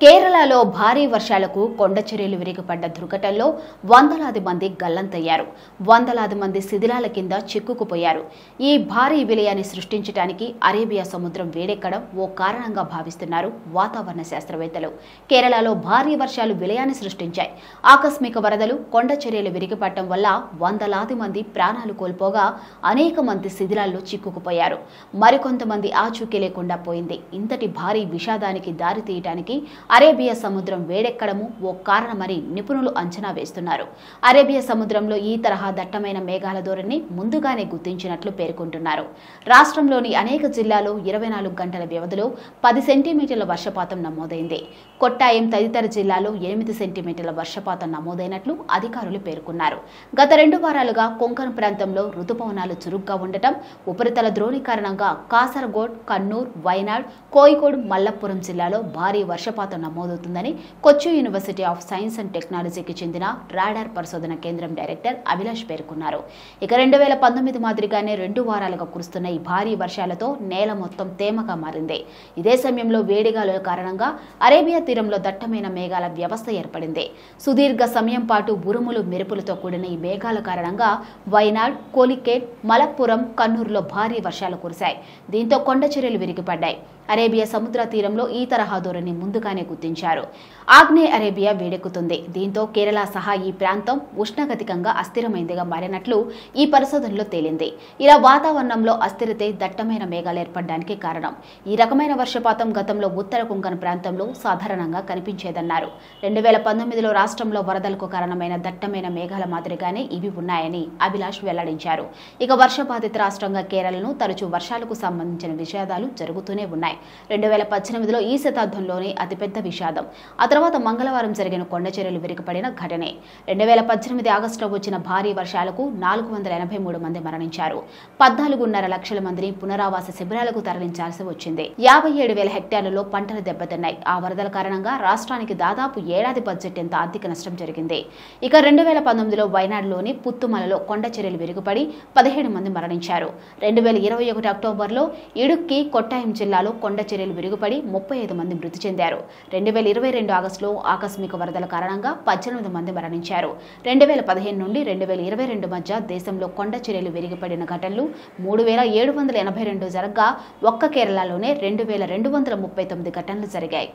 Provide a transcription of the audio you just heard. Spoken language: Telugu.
కేరళలో భారీ వర్షాలకు కొండచర్యలు విరిగిపడ్డ దుర్ఘటనలో వందలాది మంది గల్లంతయ్యారు. వందలాది మంది శిథిలాల కింద చిక్కుకుపోయారు. ఈ భారీ విలయాన్ని సృష్టించడానికి అరేబియా సముద్రం వేడెక్కడం ఓ కారణంగా భావిస్తున్నారు వాతావరణ శాస్త్రవేత్తలు. కేరళలో భారీ వర్షాలు విలయాన్ని సృష్టించాయి. ఆకస్మిక వరదలు, కొండచర్యలు విరిగిపడటం వల్ల వందలాది మంది ప్రాణాలు కోల్పోగా అనేక మంది శిథిలాల్లో చిక్కుకుపోయారు. మరికొంతమంది ఆచూకీ లేకుండా పోయింది. ఇంతటి భారీ విషాదానికి దారి తీయడానికి అరేబియా సముద్రం వేడెక్కడము ఓ కారణమని నిపుణులు అంచనా వేస్తున్నారు. అరేబియా సముద్రంలో ఈ తరహా దట్టమైన మేఘాల ధోరణిని ముందుగానే గుర్తించినట్లు పేర్కొంటున్నారు. రాష్ట్రంలోని అనేక జిల్లాల్లో 24 గంటల వ్యవధిలో 10 సెంటీమీటర్ల వర్షపాతం నమోదైంది. కొట్టాయం తదితర జిల్లాలో 8 సెంటీమీటర్ల వర్షపాతం నమోదైనట్లు అధికారులు పేర్కొన్నారు. గత 2 వారాలుగా కొంకణ్ ప్రాంతంలో రుతుపవనాలు చురుగ్గా ఉండటం, ఉపరితల ద్రోణి కారణంగా కాసర్గోడ్, కన్నూర్, వైనాడ్, కోయికోడ్, మల్లప్పురం జిల్లాలో భారీ వర్షపాతం నమోదవుతుందని కొచ్చి యూనివర్సిటీ ఆఫ్ సైన్స్ అండ్ టెక్నాలజీకి చెందిన రాడార్ పరిశోధన కేంద్రం డైరెక్టర్ అభిలాష్ పేర్కొన్నారు. ఇక 2019 మాదిరిగానే 2 వారాలుగా కురుస్తున్న ఈ భారీ వర్షాలతో నేల మొత్తం తేమగా మారింది. ఇదే సమయంలో వేడిగాలుల కారణంగా అరేబియా తీరంలో దట్టమైన మేఘాల వ్యవస్థ ఏర్పడింది. సుదీర్ఘ సమయం పాటు ఉరుములు, మెరుపులతో కూడిన ఈ మేఘాల కారణంగా వైనాడ్, కోలికేట్, మలప్పురం, కన్నూరులో భారీ వర్షాలు కురిశాయి. దీంతో కొండచర్యలు విరిగిపడ్డాయి. అరేబియా సముద్ర తీరంలో ఈ తరహా ధోరణి ముందుగానే గుర్తించారు. ఆగ్నేయ అరేబియా వేడెక్కుతుంది. దీంతో కేరళ సహా ఈ ప్రాంతం ఉష్ణగతికంగా అస్థిరమైందిగా మారినట్లు ఈ పరిశోధనలో తేలింది. ఇలా వాతావరణంలో అస్థిరతే దట్టమైన మేఘాలు ఏర్పడడానికి కారణం. ఈ రకమైన వర్షపాతం గతంలో ఉత్తర కొంకణ్ ప్రాంతంలో సాధారణంగా కనిపించేదన్నారు. 2019లో రాష్ట్రంలో వరదలకు కారణమైన దట్టమైన మేఘాల మాదిరిగానే ఇవి ఉన్నాయని అభిలాష్ వెల్లడించారు. ఇక వర్షబాధిత రాష్ట్రంగా కేరళను తరచూ వర్షాలకు సంబంధించిన విషాదాలు జరుగుతూనే ఉన్నాయి. 2018లో ఈ శతాబ్దంలోనే అతిపెద్ద విషాదం. ఆ తర్వాత మంగళవారం జరిగిన కొండచర్యలు విరిగిపడిన ఘటనే. 2018 ఆగస్టులో వచ్చిన భారీ వర్షాలకు 483 మంది మరణించారు. 14.5 లక్షల మందిని పునరావాస శిబిరాలకు తరలించాల్సి వచ్చింది. 57,000 హెక్టార్లలో పంటలు దెబ్బతిన్నాయి. ఆ వరదల కారణంగా రాష్ట్రానికి దాదాపు ఏడాది బడ్జెట్ ఎంత ఆర్థిక నష్టం జరిగింది. ఇక 2019లో వైనాడ్లోని పుత్తుమలలో కొండచర్యలు విరిగిపడి 17 మంది మరణించారు. 2021 అక్టోబర్లో ఇడుక్కి, కొట్టాయం జిల్లాలో కొండచర్యలు విరిగిపడి 35 మంది మృతి చెందారు. 2022 ఆగస్టులో ఆకస్మిక వరదల కారణంగా 18 మంది మరణించారు. 2015 నుండి 2022 మధ్య దేశంలో కొండచర్యలు విరిగిపడిన ఘటనలు 3,782 జరగ్గా ఒక్క కేరళలోనే 2,239 ఘటనలు జరిగాయి.